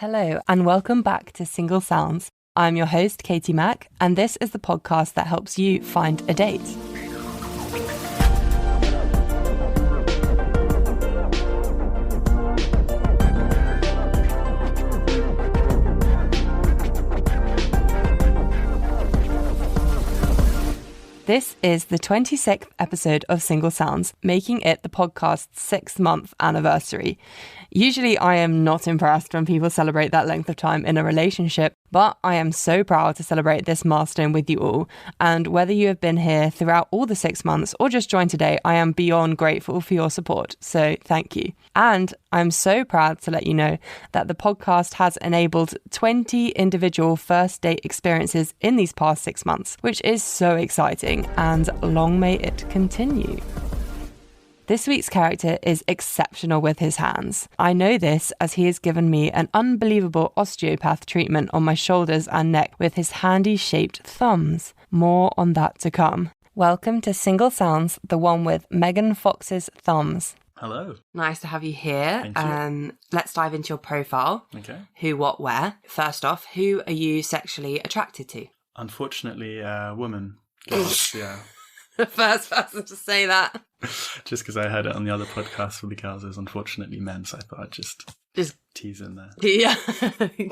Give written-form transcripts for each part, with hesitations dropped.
Hello, and welcome back to Single Sounds. I'm your host, Katie Mack, and this is the podcast that helps you find a date. This is the 26th episode of Single Sounds, making it the podcast's 6-month anniversary. Usually I am not impressed when people celebrate that length of time in a relationship, but I am so proud to celebrate this milestone with you all. And whether you have been here throughout all the 6 months or just joined today, I am beyond grateful for your support. So thank you. And I'm so proud to let you know that the podcast has enabled 20 individual first date experiences in these past 6 months, which is so exciting, and long may it continue. This week's character is exceptional with his hands. I know this as he has given me an unbelievable osteopath treatment on my shoulders and neck with his handy-shaped thumbs. More on that to come. Welcome to Single Sounds, the one with Megan Fox's thumbs. Hello. Nice to have you here. Thank you. Let's dive into your profile. Okay. Who, what, where. First off, who are you sexually attracted to? Unfortunately, woman. Girls, yeah. The first person to say that. Just because I heard it on the other podcast with the girls is unfortunately men, so I thought I'd just tease in there. Yeah,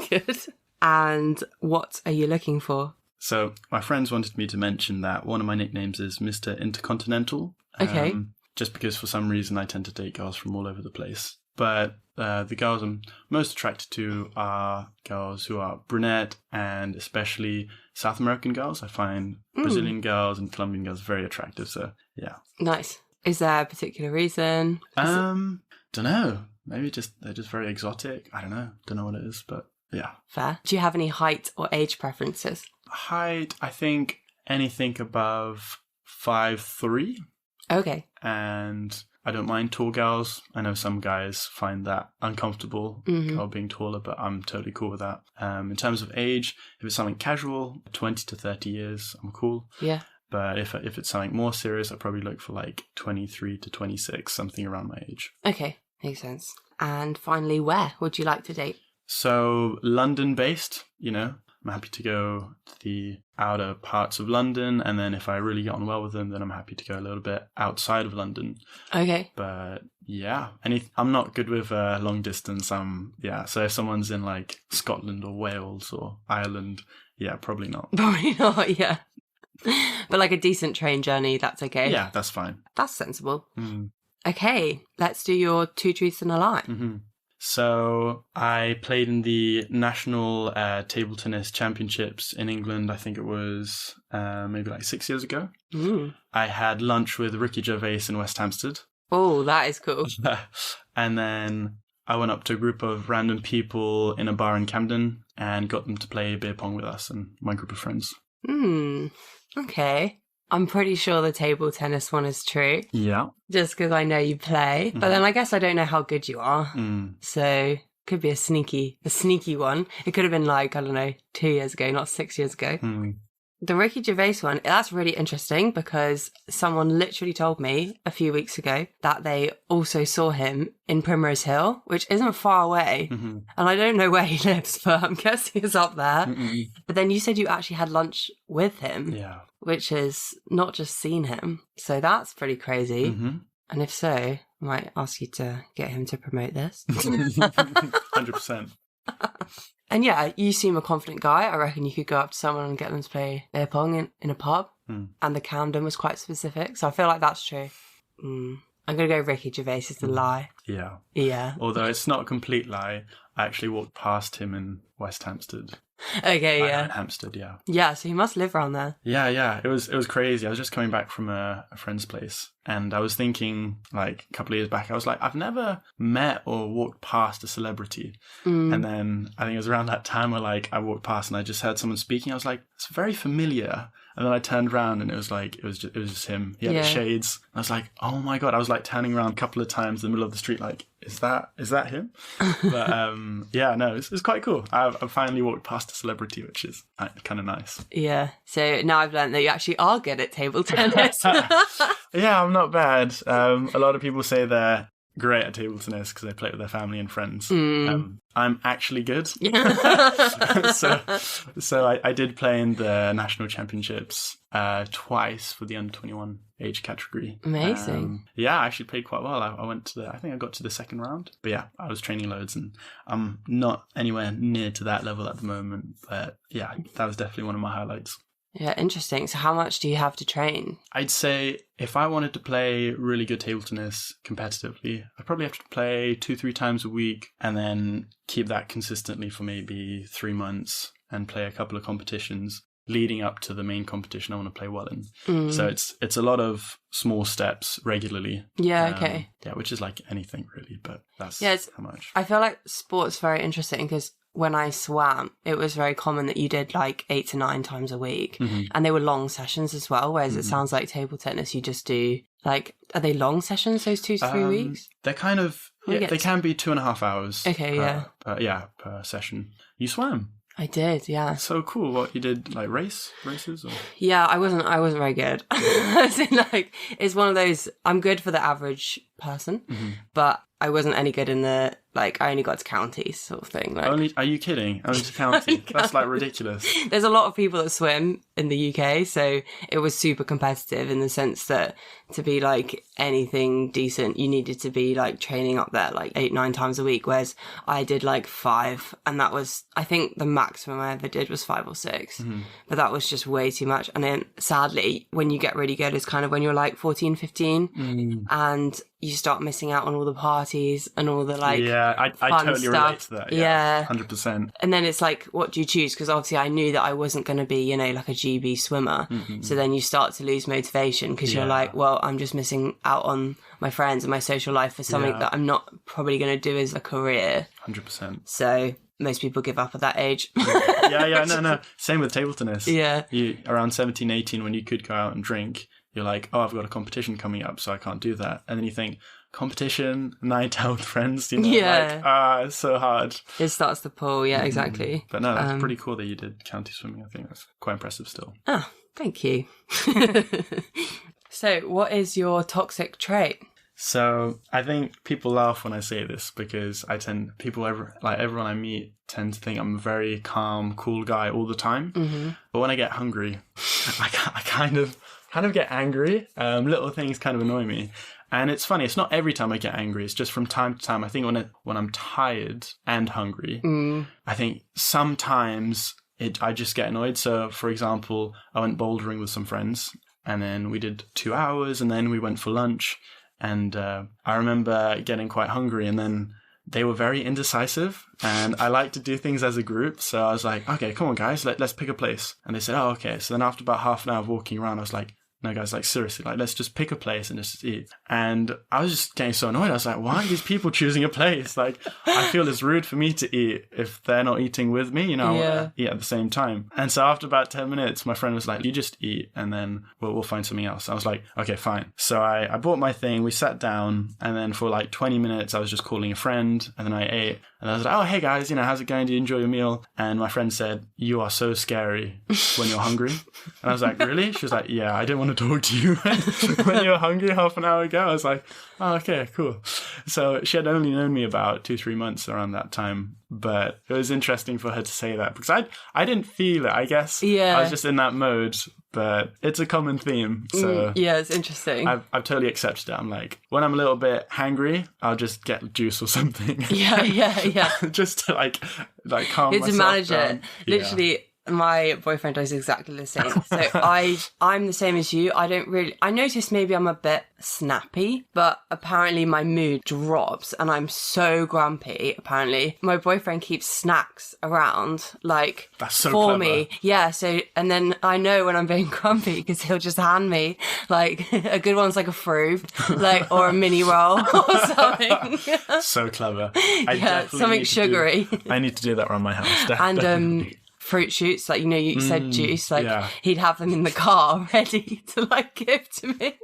good. And what are you looking for? So my friends wanted me to mention that one of my nicknames is Mr. Intercontinental. Okay. Just because for some reason I tend to date girls from all over the place. But the girls I'm most attracted to are girls who are brunette, and especially South American girls. I find Brazilian girls and Colombian girls very attractive. So yeah. Nice. Is there a particular reason? Don't know. Maybe they're just very exotic. I don't know what it is, but yeah. Fair. Do you have any height or age preferences? Height, I think anything above 5'3". Okay. And I don't mind tall girls. I know some guys find that uncomfortable, girl being taller, but I'm totally cool with that. In terms of age, if it's something casual, 20 to 30 years, I'm cool. Yeah. But if it's something more serious, I probably look for like 23 to 26, something around my age. Okay, makes sense. And finally, where would you like to date? So London-based, I'm happy to go to the outer parts of London, and then if I really get on well with them, then I'm happy to go a little bit outside of London. Okay. But yeah, I'm not good with long distance. So if someone's in like Scotland or Wales or Ireland, yeah, probably not. Probably not, yeah. But like a decent train journey, that's okay. Yeah, that's fine. That's sensible. Mm. Okay, let's do your 2 truths and a lie. Mm-hmm. So I played in the national table tennis championships in England. I think it was maybe like 6 years ago. Mm. I had lunch with Ricky Gervais in West Hampstead. Oh, that is cool. And then I went up to a group of random people in a bar in Camden and got them to play beer pong with us and my group of friends. Okay. I'm pretty sure the table tennis one is true. Yeah. Just because I know you play. But then I guess I don't know how good you are. Mm. So could be a sneaky one. It could have been like, I don't know, 2 years ago, not 6 years ago. Mm. The Ricky Gervais one, that's really interesting because someone literally told me a few weeks ago that they also saw him in Primrose Hill, which isn't far away. Mm-hmm. And I don't know where he lives, but I'm guessing it's up there. Mm-mm. But then you said you actually had lunch with him, Yeah. which is not just seen him. So that's pretty crazy. Mm-hmm. And if so, I might ask you to get him to promote this. 100%. And yeah, you seem a confident guy. I reckon you could go up to someone and get them to play beer pong in a pub. Mm. And the Camden was quite specific. So I feel like that's true. I'm going to go Ricky Gervais is the lie. Yeah. Yeah. Although it's not a complete lie. I actually walked past him in West Hampstead. Okay, yeah. Hampstead, yeah. Yeah, so he must live around there. Yeah. It was crazy. I was just coming back from a friend's place, and I was thinking, like, a couple of years back, I was like, I've never met or walked past a celebrity. And then I think it was around that time where, like, I walked past and I just heard someone speaking. I was like, it's very familiar. And then I turned around and it was just him. He had the shades. I was like, oh my God. I was like turning around a couple of times in the middle of the street, like, is that him? But yeah, no, it's quite cool. I've finally walked past a celebrity, which is kind of nice. Yeah. So now I've learned that you actually are good at table tennis. Yeah, I'm not bad. A lot of people say they're great at table tennis because they play it with their family and friends. I'm actually good. so I did play in the national championships twice for the under-21 age category. Amazing. I actually played quite well. I think I got to the second round. But yeah, I was training loads, and I'm not anywhere near to that level at the moment. But yeah, that was definitely one of my highlights. Yeah, interesting. So how much do you have to train? I'd say if I wanted to play really good table tennis competitively, I'd probably have to play 2-3 times a week and then keep that consistently for maybe 3 months and play a couple of competitions leading up to the main competition I want to play well in. So it's a lot of small steps regularly. Yeah, okay. Which is like anything really, but that's how much. I feel like sport's very interesting because when I swam, it was very common that you did like 8 to 9 times a week. And they were long sessions as well, whereas it sounds like table tennis, you just do like, are they long sessions, those 2 to 3 weeks? They're kind of, they can be 2.5 hours. Okay, per session. You swam? I did, yeah. So cool. What you did, like races? Or? Yeah, I wasn't very good. As in, like, it's one of those, I'm good for the average person, but I wasn't any good in the, like, I only got to counties sort of thing. Like, are you kidding? Only to county? That's like ridiculous. There's a lot of people that swim in the UK, so it was super competitive in the sense that to be like anything decent, you needed to be like training up there like 8-9 times a week, whereas I did like 5, and that was, I think the maximum I ever did was 5 or 6, but that was just way too much. And then sadly, when you get really good is kind of when you're like 14, 15, and you start missing out on all the parties and all the like I totally stuff. relate to that. Yeah, 100%. And then it's like, what do you choose? Because obviously I knew that I wasn't going to be, you know, like a GB swimmer. So then you start to lose motivation because you're like, well, I'm just missing out on my friends and my social life for something that I'm not probably going to do as a career. 100%. So most people give up at that age. No. Same with table tennis. Yeah. You around 17, 18, when you could go out and drink, you're like, oh, I've got a competition coming up, so I can't do that. And then you think, competition, night out with friends, you know, like, it's so hard. It starts to pull, exactly. But no, that's pretty cool that you did county swimming. I think that's quite impressive still. Oh, thank you. So, what is your toxic trait? So, I think people laugh when I say this because everyone I meet tend to think I'm a very calm, cool guy all the time. But when I get hungry, I kind of get angry. Little things kind of annoy me. And it's funny, it's not every time I get angry, it's just from time to time. I think when I'm tired and hungry, I think sometimes I just get annoyed. So, for example, I went bouldering with some friends, and then we did 2 hours, and then we went for lunch. And I remember getting quite hungry, and then they were very indecisive, and I like to do things as a group. So I was like, okay, come on, guys, let's pick a place. And they said, oh, okay. So then after about half an hour of walking around, I was like, no, guys, like, seriously, like, let's just pick a place and just eat. And I was just getting so annoyed. I was like, why are these people choosing a place? Like, I feel it's rude for me to eat if they're not eating with me, you know, eat at the same time. And so after about 10 minutes, my friend was like, you just eat and then we'll find something else. I was like, okay, fine. So I bought my thing, we sat down, and then for like 20 minutes, I was just calling a friend, and then I ate. And I was like, oh, hey guys, you know, how's it going? Do you enjoy your meal? And my friend said, you are so scary when you're hungry. And I was like, really? She was like, yeah, I didn't want to talk to you when you were hungry half an hour ago. I was like, oh, okay, cool. So she had only known me about 2-3 months around that time. But it was interesting for her to say that because I didn't feel it, I guess. Yeah. I was just in that mode. But it's a common theme, so yeah, it's interesting. I've totally accepted it. I'm like, when I'm a little bit hangry, I'll just get juice or something. Yeah. Just to like calm myself to manage down. It. Literally, my boyfriend does exactly the same. So I'm the same as you. I notice maybe I'm a bit snappy, but apparently my mood drops and I'm so grumpy. Apparently my boyfriend keeps snacks around, like, that's so for clever. me. Yeah. So, and then I know when I'm being grumpy because he'll just hand me like a good one's like a fruit, like, or a mini roll or something. So clever. Something sugary. I need to do that around my house. And fruit shoots, like, you know, you said juice, like he'd have them in the car ready to like give to me.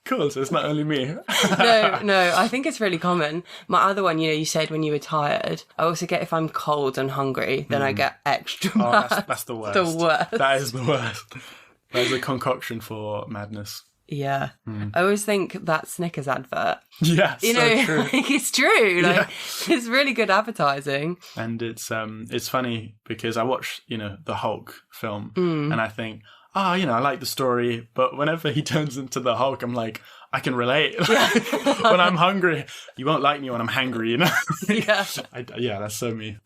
Cool, so it's not only me. No, I think it's really common. My other one, you know, you said when you were tired. I also get if I'm cold and hungry, then I get extra mad. That's the worst. The worst. That is the worst. That is a concoction for madness. Yeah. I always think that Snickers advert, Yeah, you so know, true. like, it's true. Like, it's really good advertising. And it's funny because I watched, the Hulk film Mm. and I think, I like the story, but whenever he turns into the Hulk, I'm like, I can relate. When I'm hungry, you won't like me when I'm hangry, Yeah. That's so me.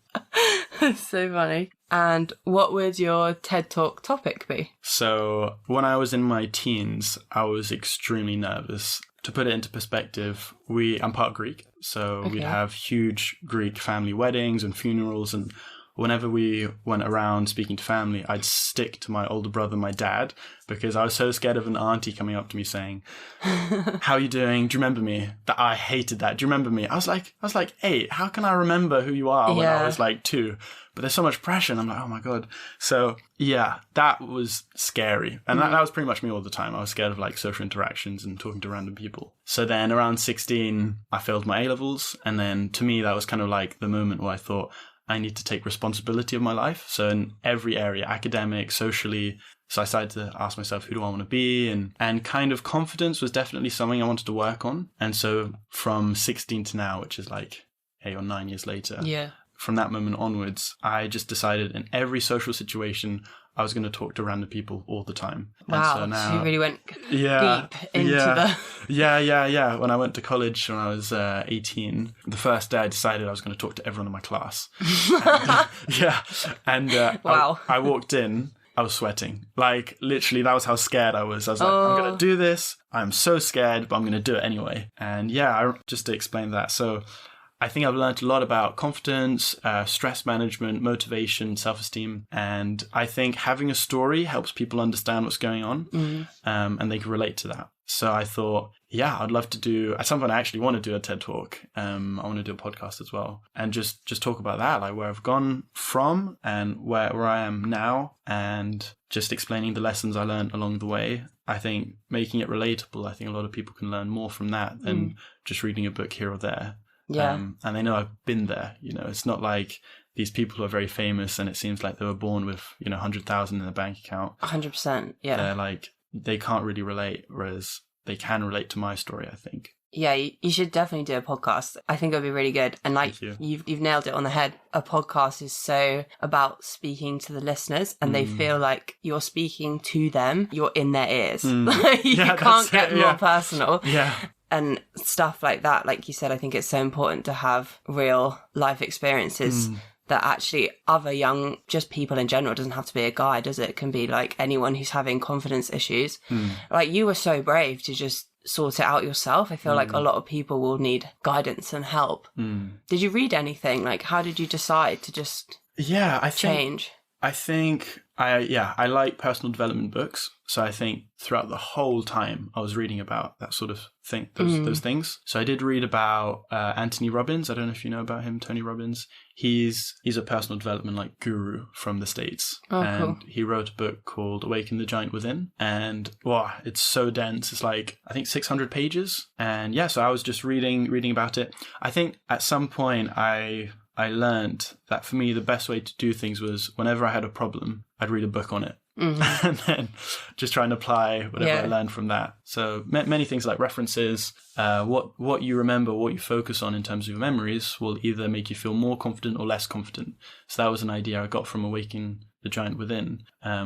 So funny. And what would your TED Talk topic be? So when I was in my teens, I was extremely nervous. To put it into perspective, I'm part Greek, so we'd have huge Greek family weddings and funerals, and whenever we went around speaking to family, I'd stick to my older brother, my dad, because I was so scared of an auntie coming up to me saying, "How are you doing? Do you remember me?" That I hated that. Do you remember me? I was like 8. How can I remember who you are when I was like 2? But there's so much pressure, and I'm like, oh my God. So yeah, that was scary. And that was pretty much me all the time. I was scared of like social interactions and talking to random people. So then around 16, I failed my A-levels. And then to me, that was kind of like the moment where I thought, I need to take responsibility of my life. So in every area, academic, socially. So I started to ask myself, who do I want to be? And kind of confidence was definitely something I wanted to work on. And so from 16 to now, which is like 8 or 9 years later. Yeah. From that moment onwards, I just decided in every social situation, I was going to talk to random people all the time. Wow, and so you really went deep into the... Yeah. Yeah. When I went to college when I was 18, the first day I decided I was going to talk to everyone in my class. Wow. I walked in, I was sweating. Like, literally, that was how scared I was. I was like, I'm going to do this. I'm so scared, but I'm going to do it anyway. And just to explain that. So I think I've learned a lot about confidence, stress management, motivation, self-esteem. And I think having a story helps people understand what's going on, and they can relate to that. So I thought, I'd love to do, at some point I actually want to do a TED Talk. I want to do a podcast as well. And just talk about that, like where I've gone from and where I am now, and just explaining the lessons I learned along the way. I think making it relatable, I think a lot of people can learn more from that than just reading a book here or there. Yeah. And they know I've been there. It's not like these people who are very famous and it seems like they were born with, 100,000 in a bank account. 100%. Yeah. They're like, they can't really relate, whereas they can relate to my story, I think. Yeah, you should definitely do a podcast. I think it would be really good. And like you've nailed it on the head. A podcast is so about speaking to the listeners, and they feel like you're speaking to them. You're in their ears. You can't get more personal. Yeah. And stuff like that, like you said, I think it's so important to have real life experiences that actually other young, just people in general, it doesn't have to be a guy, does it? It can be like anyone who's having confidence issues. Like you were so brave to just sort it out yourself. I feel like a lot of people will need guidance and help. Did you read anything? Like, how did you decide to just change? I think I like personal development books. So I think throughout the whole time I was reading about that sort of thing, those things. So I did read about Anthony Robbins. I don't know if you know about him, Tony Robbins. He's a personal development guru from the States. Cool. He wrote a book called Awaken the Giant Within. And wow, it's so dense. It's like, I think 600 pages. And so I was just reading about it. I think at some point I learned that for me, the best way to do things was whenever I had a problem, I'd read a book on it. And then just try and apply whatever I learned from that. So many things like references, what you remember, what you focus on in terms of your memories will either make you feel more confident or less confident. So that was an idea I got from Awaken the Giant Within,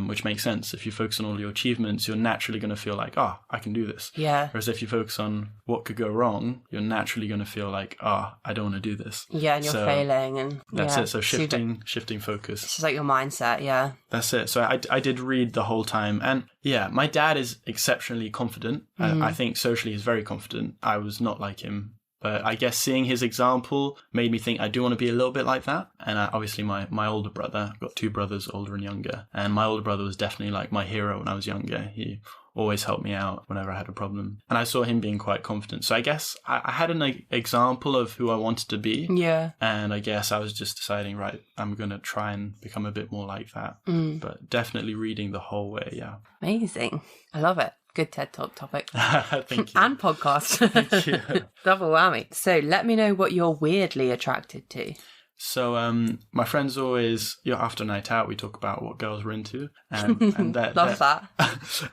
which makes sense. If you focus on all your achievements, you're naturally going to feel like, I can do this. Yeah. Whereas if you focus on what could go wrong, you're naturally going to feel like, I don't want to do this. Yeah, and you're failing. And that's it. So shifting focus. It's just like your mindset, yeah. That's it. So I did read the whole time. And my dad is exceptionally confident. I think socially he's very confident. I was not like him. But I guess seeing his example made me think I do want to be a little bit like that. And obviously my older brother, I've got 2 brothers, older and younger. And my older brother was definitely like my hero when I was younger. He always helped me out whenever I had a problem. And I saw him being quite confident. So I guess I had an example of who I wanted to be. Yeah. And I guess I was just deciding, right, I'm going to try and become a bit more like that. But definitely reading the whole way, yeah. Amazing. I love it. Good TED Talk topic. Thank you. And podcast. Thank you. Double whammy. So let me know what you're weirdly attracted to. So my friends always, after a night out, we talk about what girls we're into, and Love that.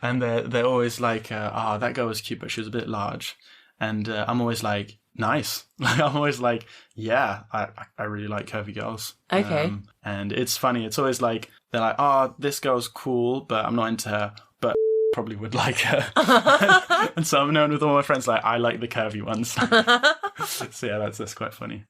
And they're always like, that girl was cute, but she was a bit large, and I'm always like, nice. Like I'm always like, yeah, I really like curvy girls. Okay. And it's funny. It's always like they're like, oh, this girl's cool, but I'm not into her, but probably would like her. And so I'm known with all my friends like I like the curvy ones. So yeah, that's quite funny.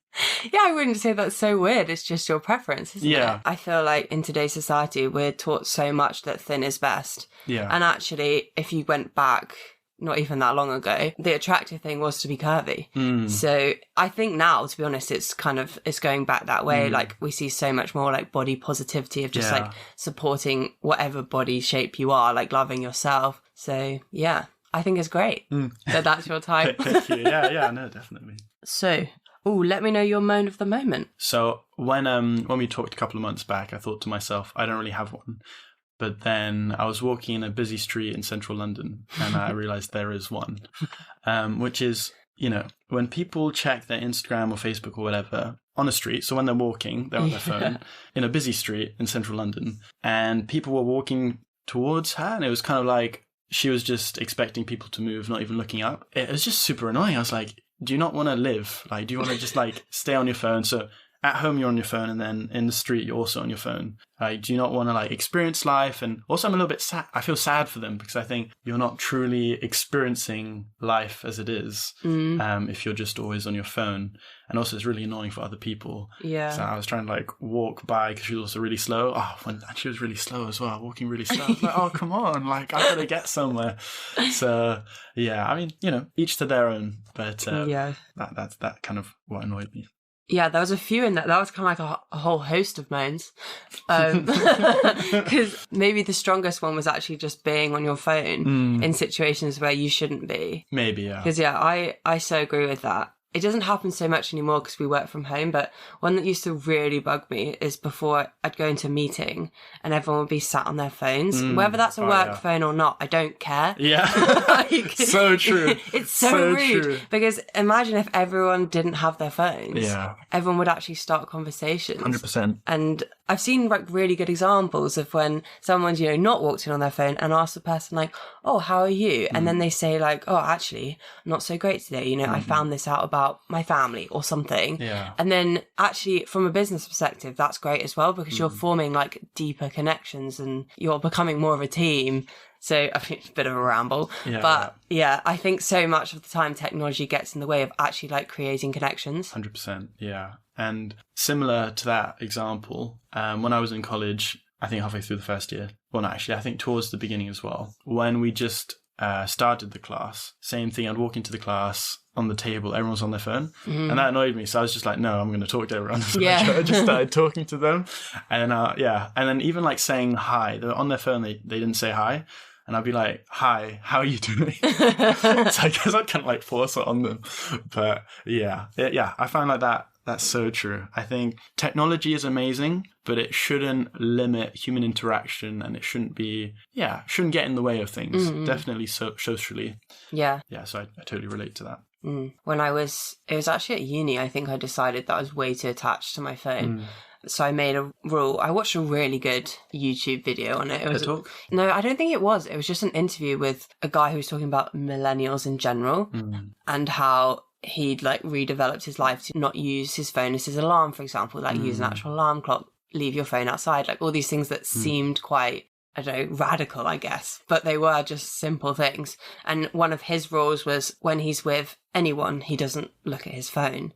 Yeah, I wouldn't say that's so weird. It's just your preference, isn't it? I feel like in today's society, we're taught so much that thin is best. Yeah. And actually, if you went back not even that long ago, the attractive thing was to be curvy. So I think now, to be honest, it's going back that way. Like we see so much more like body positivity of just like supporting whatever body shape you are, like loving yourself. So yeah, I think it's great that that's your type. Thank you. Yeah, no, definitely. So, let me know your moan of the moment. So when we talked a couple of months back, I thought to myself, I don't really have one. But then I was walking in a busy street in central London and I realized there is one, which is, when people check their Instagram or Facebook or whatever on a street, so when they're walking, they're on their phone in a busy street in central London, and people were walking towards her, and it was kind of like she was just expecting people to move, not even looking up. It was just super annoying. I was like, do you not want to live? Like, do you want to just like stay on your phone? So at home, you're on your phone, and then in the street, you're also on your phone. Do you not want to like experience life? And also, I'm a little bit sad. I feel sad for them because I think you're not truly experiencing life as it is if you're just always on your phone. And also, it's really annoying for other people. Yeah. So I was trying to like walk by because she was also really slow. And she was really slow as well, walking really slow. I was like, oh, come on, like I gotta get somewhere. So yeah, I mean, each to their own. But that's kind of what annoyed me. Yeah, there was a few in that. That was kind of like a whole host of moans. Because maybe the strongest one was actually just being on your phone in situations where you shouldn't be. Maybe, yeah. Because, I so agree with that. It doesn't happen so much anymore because we work from home, but one that used to really bug me is before I'd go into a meeting and everyone would be sat on their phones. Whether that's a work phone or not, I don't care. Yeah. So true. It's so rude. True. Because imagine if everyone didn't have their phones. Yeah. Everyone would actually start conversations. 100%. And I've seen like really good examples of when someone's, not walked in on their phone and asked the person like, oh, how are you? And then they say like, oh, actually, not so great today. I found this out about my family or something. Yeah. And then actually from a business perspective, that's great as well because you're forming like deeper connections and you're becoming more of a team. So I think it's a bit of a ramble, but I think so much of the time technology gets in the way of actually like creating connections. 100%. Yeah. And similar to that example, when I was in college, I think halfway through the first year, well, no, actually, I think towards the beginning as well, when we just started the class, same thing. I'd walk into the class on the table, everyone's on their phone, and that annoyed me. So I was just like, no, I'm going to talk to everyone. So I just started talking to them, and and then even like saying hi. They were on their phone, they didn't say hi. And I'd be like, hi, how are you doing? So I guess I'd kind of like force it on them. But I find like that's so true. I think technology is amazing, but it shouldn't limit human interaction and it shouldn't shouldn't get in the way of things. Definitely socially. Yeah. Yeah, so I totally relate to that. When it was actually at uni, I think I decided that I was way too attached to my phone. So I made a rule. I watched a really good YouTube video on it. It was no, I don't think it was. It was just an interview with a guy who was talking about millennials in general and how he'd like redeveloped his life to not use his phone as his alarm, for example, like use an actual alarm clock, leave your phone outside, like all these things that seemed quite, I don't know, radical, I guess, but they were just simple things. And one of his rules was when he's with anyone, he doesn't look at his phone.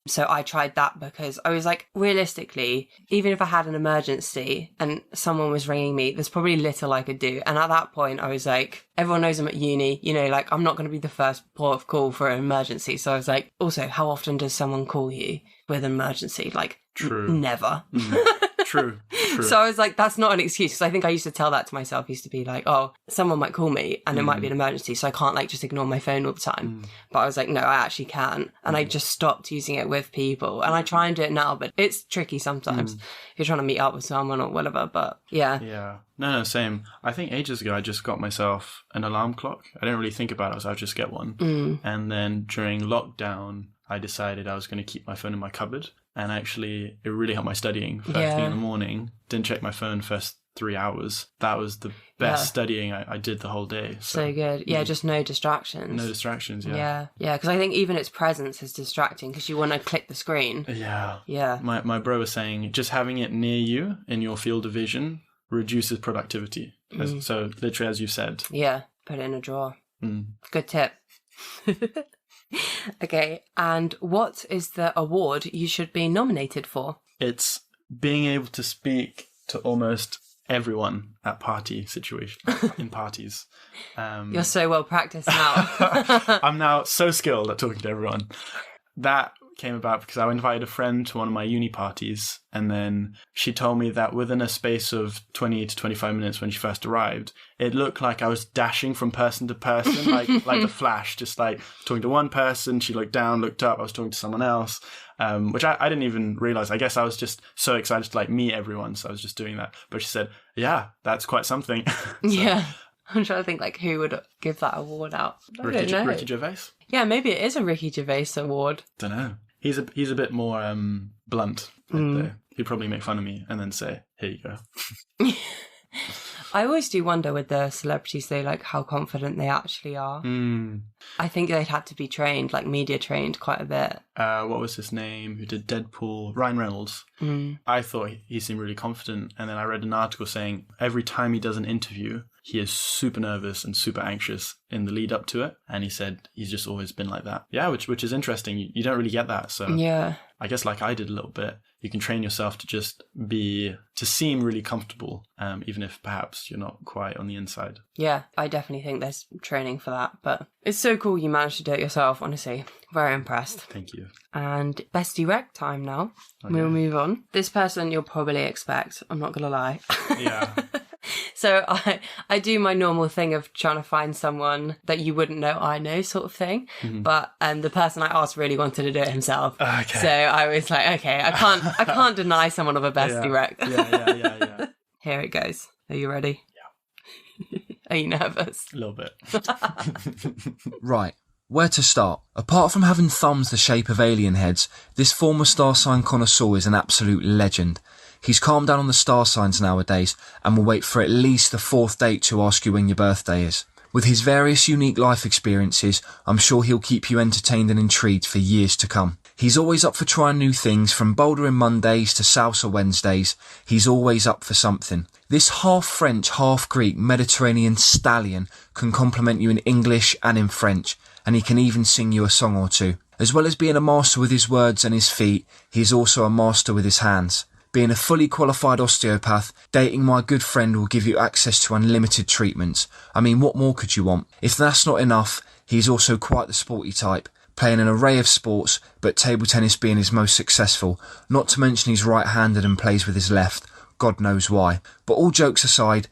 So I tried that because I was like, realistically, even if I had an emergency and someone was ringing me, there's probably little I could do. And at that point, I was like, everyone knows I'm at uni, like I'm not going to be the first port of call for an emergency. So I was like, also, how often does someone call you with an emergency? Like, never. True. So I was like, that's not an excuse. Because I think I used to tell that to myself. I used to be like, oh, someone might call me and it might be an emergency. So I can't like just ignore my phone all the time. But I was like, no, I actually can. And I just stopped using it with people. And I try and do it now, but it's tricky sometimes. If you're trying to meet up with someone or whatever. But yeah. Yeah. No, same. I think ages ago, I just got myself an alarm clock. I didn't really think about it. So I'd just get one. And then during lockdown, I decided I was going to keep my phone in my cupboard. and actually it really helped my studying. First thing in the morning, didn't check my phone first 3 hours. That was the best studying I did the whole day. So good. Yeah, just no distractions. No distractions, Yeah, because I think even its presence is distracting because you want to click the screen. Yeah. My bro was saying just having it near you in your field of vision reduces productivity. So literally, as you said. Yeah, put it in a drawer. Good tip. Okay, and what is the award you should be nominated for? It's being able to speak to almost everyone at party situations, in parties. You're so well practiced now. I'm now so skilled at talking to everyone. That came about because I invited a friend to one of my uni parties, and then she told me that within a space of 20 to 25 minutes when she first arrived, it looked like I was dashing from person to person, like the Flash, just like talking to one person, she looked down, looked up, I was talking to someone else, which I didn't even realize. I guess I was just so excited to like meet everyone, so I was just doing that. But she said, yeah, that's quite something. Yeah. I'm trying to think like who would give that award out. Ricky Gervais? Yeah, maybe it is a Ricky Gervais award. Don't know. He's a bit more blunt. He'd probably make fun of me and then say, "Here you go." I always do wonder with the celebrities though, like how confident they actually are. I think they'd had to be trained, like media trained quite a bit. What was his name? Who did Deadpool? Ryan Reynolds. I thought he seemed really confident, and then I read an article saying every time he does an interview, he is super nervous and super anxious in the lead up to it, and he said he's just always been like that. Yeah, which is interesting. You don't really get that, so yeah. I guess like I did a little bit, you can train yourself to seem really comfortable, even if perhaps you're not quite on the inside. Yeah, I definitely think there's training for that, but it's so cool you managed to do it yourself, honestly. Very impressed. Thank you. And bestie rec time now. Okay. We'll move on. This person you'll probably expect, I'm not going to lie. Yeah. So I do my normal thing of trying to find someone that you wouldn't know I know sort of thing. But the person I asked really wanted to do it himself. Okay. So I was like, okay, I can't deny someone of a bestie rec. Yeah. Here it goes. Are you ready? Yeah. Are you nervous? A little bit. Right. Where to start? Apart from having thumbs the shape of alien heads, this former star sign connoisseur is an absolute legend. He's calmed down on the star signs nowadays and will wait for at least the fourth date to ask you when your birthday is. With his various unique life experiences, I'm sure he'll keep you entertained and intrigued for years to come. He's always up for trying new things, from bouldering Mondays to salsa Wednesdays. He's always up for something. This half-French, half-Greek Mediterranean stallion can compliment you in English and in French, and he can even sing you a song or two. As well as being a master with his words and his feet, he is also a master with his hands. Being a fully qualified osteopath, dating my good friend will give you access to unlimited treatments. I mean, what more could you want? If that's not enough, he's also quite the sporty type, playing an array of sports, but table tennis being his most successful, not to mention he's right-handed and plays with his left. God knows why. But all jokes aside,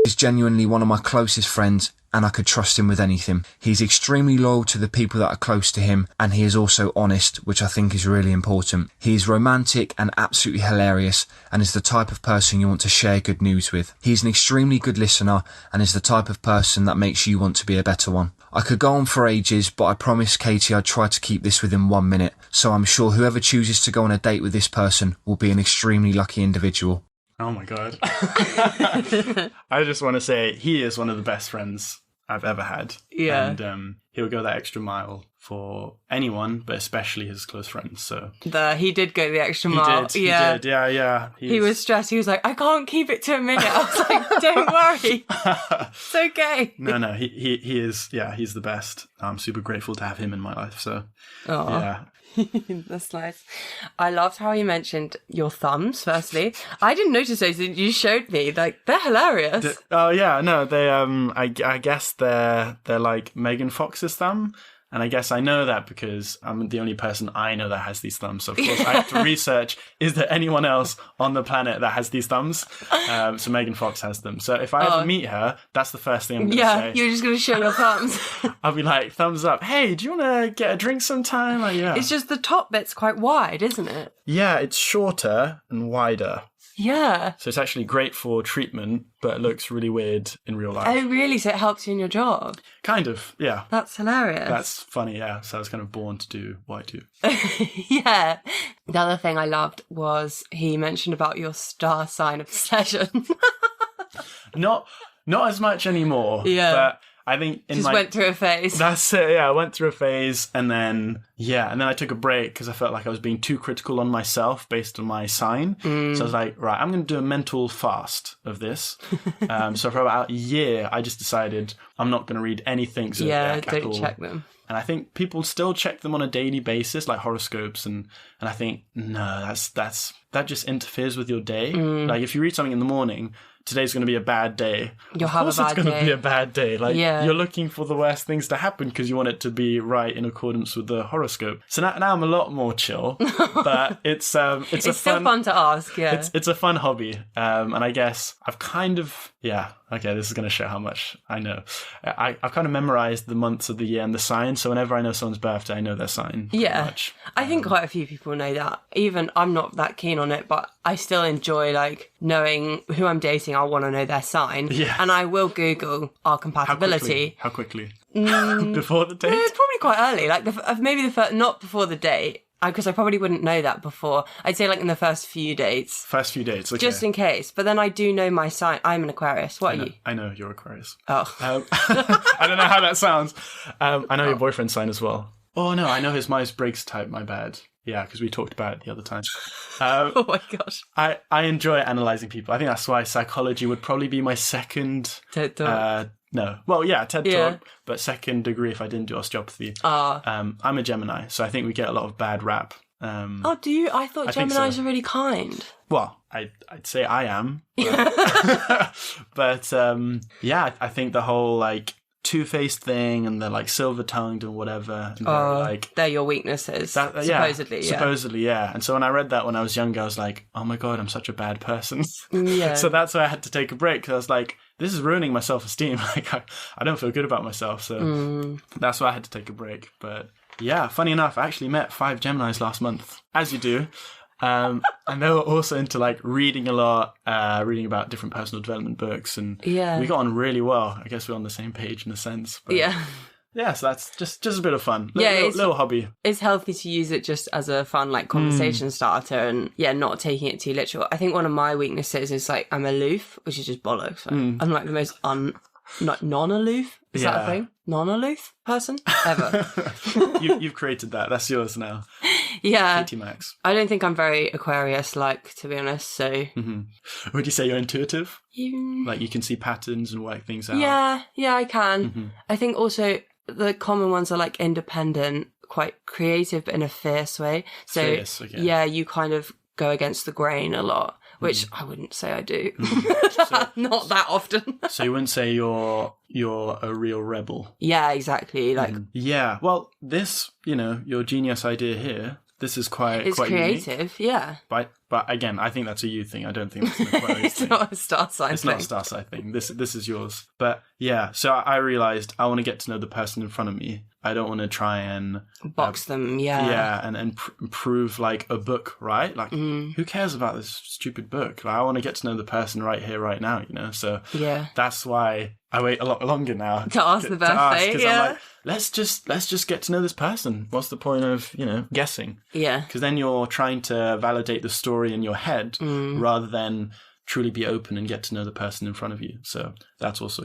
is genuinely one of my closest friends, and I could trust him with anything. He's extremely loyal to the people that are close to him, and he is also honest, which I think is really important. He is romantic and absolutely hilarious, and is the type of person you want to share good news with. He's an extremely good listener, and is the type of person that makes you want to be a better one. I could go on for ages, but I promised Katie I'd try to keep this within 1 minute, so I'm sure whoever chooses to go on a date with this person will be an extremely lucky individual. Oh my God. I just want to say he is one of the best friends I've ever had. Yeah. And he'll go that extra mile for anyone, but especially his close friends. So he did go the extra mile. He did. Yeah. He was stressed. He was like, I can't keep it to a minute. I was like, don't worry. It's okay. No, he is, he's the best. I'm super grateful to have him in my life. So, yeah. That's nice. I loved how you mentioned your thumbs, firstly. I didn't notice those. You showed me. Like, they're hilarious. Oh, yeah. No, they, I guess they're like Megan Fox's thumb. And I guess I know that because I'm the only person I know that has these thumbs. So, of course, I have to research, is there anyone else on the planet that has these thumbs? So Megan Fox has them. So if I ever meet her, that's the first thing I'm going to say. Yeah, you're just going to show your thumbs. I'll be like, thumbs up. Hey, do you want to get a drink sometime? Like, yeah. It's just the top bit's quite wide, isn't it? Yeah, it's shorter and wider. Yeah. So it's actually great for treatment, but it looks really weird in real life. Oh, really? So it helps you in your job? Kind of, yeah. That's hilarious. That's funny, yeah. So I was kind of born to do what I do. Yeah. The other thing I loved was he mentioned about your star sign obsession. Not as much anymore. Yeah. But I think Just went through a phase. That's it, yeah. I went through a phase and then I took a break because I felt like I was being too critical on myself based on my sign. So I was like, right, I'm going to do a mental fast of this. So for about a year, I just decided I'm not going to read anything zodiac at all. Don't check them. And I think people still check them on a daily basis, like horoscopes, and I think no, that just interferes with your day. Like if you read something in the morning, today's going to be a bad day. You'll have a bad day. Of course it's going to be a bad day. Like you're looking for the worst things to happen because you want it to be right in accordance with the horoscope. So now I'm a lot more chill, but it's still fun to ask. Yeah, it's a fun hobby, and I guess I've kind of okay, this is going to show how much I know. I've kind of memorized the months of the year and the signs, so whenever I know someone's birthday, I know their sign. Yeah, much. I think quite a few people know that. Even I'm not that keen on it, but I still enjoy like knowing who I'm dating. I want to know their sign, and I will Google our compatibility. How quickly? Before the date? It's probably quite early, like maybe the first, not before the date. Because I probably wouldn't know that before. I'd say like in the first few dates. Okay. Just in case. But then I do know my sign. I'm an Aquarius. What are you? I know you're Aquarius. Oh. I don't know how that sounds. I know your boyfriend's sign as well. Oh no, I know his Myers-Briggs type, my bad. Yeah, because we talked about it the other time. Oh my gosh. I enjoy analysing people. I think that's why psychology would probably be my second... TED Talk. No. Well, yeah, TED Talk, but second degree if I didn't do osteopathy. I'm a Gemini, so I think we get a lot of bad rap. Do you? I thought Geminis are really kind. Well, I'd say I am. But, I think the whole, like, two-faced thing and the, like, silver-tongued and whatever. And they're your weaknesses, supposedly. Supposedly, yeah. And so when I read that when I was younger, I was like, oh my God, I'm such a bad person. Yeah. So that's why I had to take a break, because I was like, this is ruining my self-esteem. Like, I don't feel good about myself. So that's why I had to take a break. But yeah, funny enough, I actually met 5 Geminis last month, as you do. And they were also into like reading a lot, reading about different personal development books. And we got on really well. I guess we're on the same page in a sense. But yeah, so that's just a bit of fun. Little hobby. It's healthy to use it just as a fun like conversation starter and not taking it too literal. I think one of my weaknesses is like I'm aloof, which is just bollocks. Like, I'm like the most non-aloof. Is that a thing? Non-aloof person ever. You've created that. That's yours now. Yeah. Katie Max. I don't think I'm very Aquarius-like, to be honest. So. Would you say you're intuitive? Like you can see patterns and work things out. Yeah, I can. I think also the common ones are like independent, quite creative, but in a fierce way. So fierce, okay. Yeah, you kind of go against the grain a lot, which I wouldn't say I do. Not that often. So you wouldn't say you're a real rebel. Yeah, exactly. Like yeah. Well, this, your genius idea here, this is quite creative, unique. Yeah. But again, I think that's a you thing. I don't think that's an Aquarius it's thing. Not a star sign It's thing. not a star sign thing. This is yours. But yeah, so I realised I want to get to know the person in front of me. I don't want to try and box them, and prove like a book, right? Like, who cares about this stupid book? Like, I want to get to know the person right here, right now, So that's why I wait a lot longer now to ask the birthday. I'm like, let's just get to know this person. What's the point of guessing? Yeah, because then you're trying to validate the story in your head rather than truly be open and get to know the person in front of you. So that's also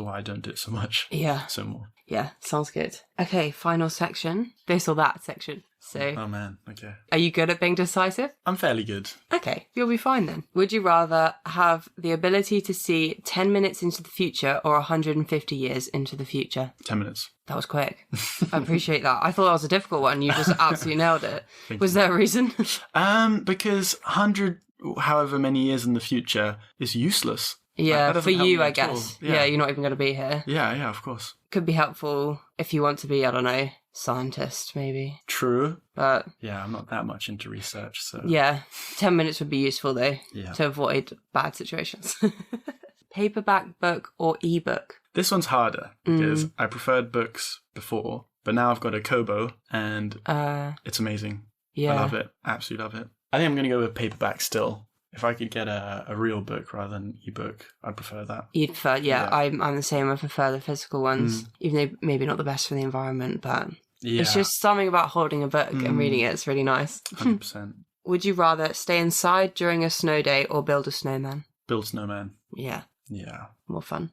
why I don't do it so much. Yeah. So more. Yeah, sounds good. Okay, final section. This or that section. So. Oh man, okay. Are you good at being decisive? I'm fairly good. Okay, you'll be fine then. Would you rather have the ability to see 10 minutes into the future or 150 years into the future? 10 minutes. That was quick. I appreciate that. I thought that was a difficult one. You just absolutely nailed it. Was there a reason? Because 100 however many years in the future is useless. Yeah, for you, I guess. Yeah, you're not even going to be here. Yeah, of course. Could be helpful if you want to be, I don't know, scientist, maybe. True. But yeah, I'm not that much into research, so... Yeah, 10 minutes would be useful, though, to avoid bad situations. Paperback book or ebook? This one's harder, because I preferred books before, but now I've got a Kobo, and it's amazing. Yeah. I love it. Absolutely love it. I think I'm going to go with paperback still. If I could get a real book rather than ebook, I'd prefer that. You'd prefer, yeah. I'm the same. I prefer the physical ones, even though maybe not the best for the environment, but it's just something about holding a book and reading it. It's really nice. 100%. Would you rather stay inside during a snow day or build a snowman? Build snowman. Yeah. Yeah. More fun.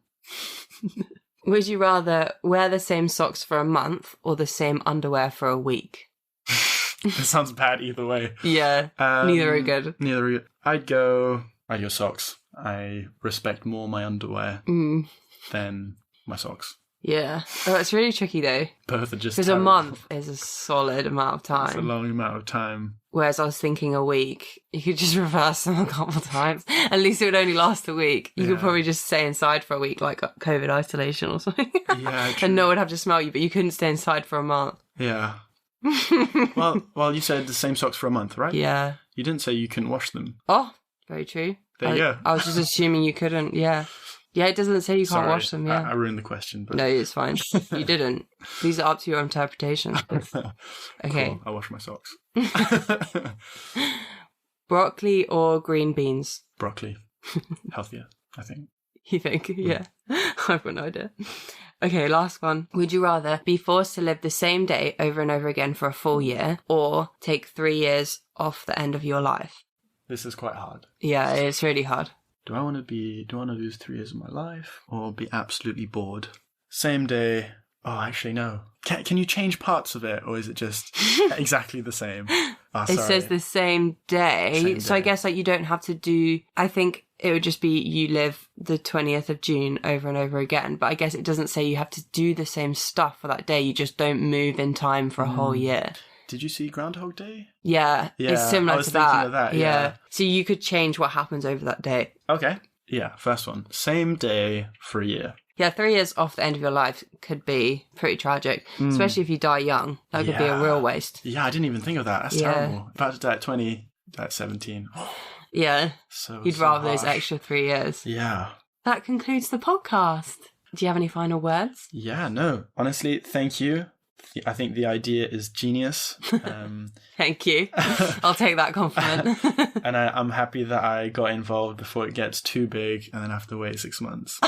Would you rather wear the same socks for a month or the same underwear for a week? It sounds bad either way. Yeah, neither are good. Neither are good. I'd go socks. I respect more my underwear than my socks. Yeah. Oh, it's really tricky though. Both are just because a month is a solid amount of time. It's a long amount of time. Whereas I was thinking a week, you could just reverse them a couple of times. At least it would only last a week. You could probably just stay inside for a week, like COVID isolation or something. Yeah, true. And no one would have to smell you, but you couldn't stay inside for a month. Yeah. well, you said the same socks for a month, right? Yeah. You didn't say you couldn't wash them. Oh, very true. There you go. I was just assuming you couldn't, yeah. Yeah, it doesn't say you can't wash them, yeah. I ruined the question. But... No, it's fine. You didn't. These are up to your interpretation. Okay. Cool. I'll wash my socks. Broccoli or green beans? Broccoli. Healthier, I think. You think? Yeah. I've got no idea. Okay, last one. Would you rather be forced to live the same day over and over again for a full year or take 3 years off the end of your life? This is quite hard. Yeah, it's really hard. Do I want to lose 3 years of my life or be absolutely bored? Same day. Oh, actually, no. Can you change parts of it or is it just exactly the same? Oh, it says the same day. So I guess like you don't have to do, I think it would just be you live the 20th of June over and over again. But I guess it doesn't say you have to do the same stuff for that day. You just don't move in time for a whole year. Did you see Groundhog Day? Yeah, it's similar to that. Thinking of that. Yeah. So you could change what happens over that day. Okay. Yeah, first one. Same day for a year. Yeah, 3 years off the end of your life could be pretty tragic, especially if you die young. That could be a real waste. Yeah, I didn't even think of that. That's terrible. About to die at 20, at 17. Yeah. You'd rather those extra 3 years. Yeah. That concludes the podcast. Do you have any final words? Yeah, no. Honestly, thank you. I think the idea is genius. Thank you. I'll take that compliment. And I'm happy that I got involved before it gets too big and then have to wait 6 months.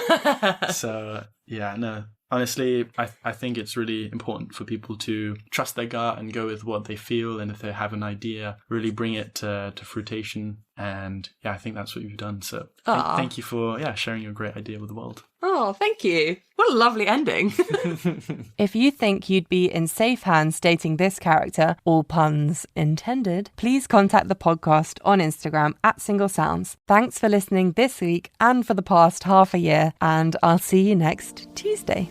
So, yeah, no. Honestly, I think it's really important for people to trust their gut and go with what they feel. And if they have an idea, really bring it to fruition. And yeah, I think that's what you've done. So thank you for sharing your great idea with the world. Oh, thank you. What a lovely ending. If you think you'd be in safe hands dating this character, all puns intended, please contact the podcast on Instagram @SingleSounds. Thanks for listening this week and for the past half a year, and I'll see you next Tuesday.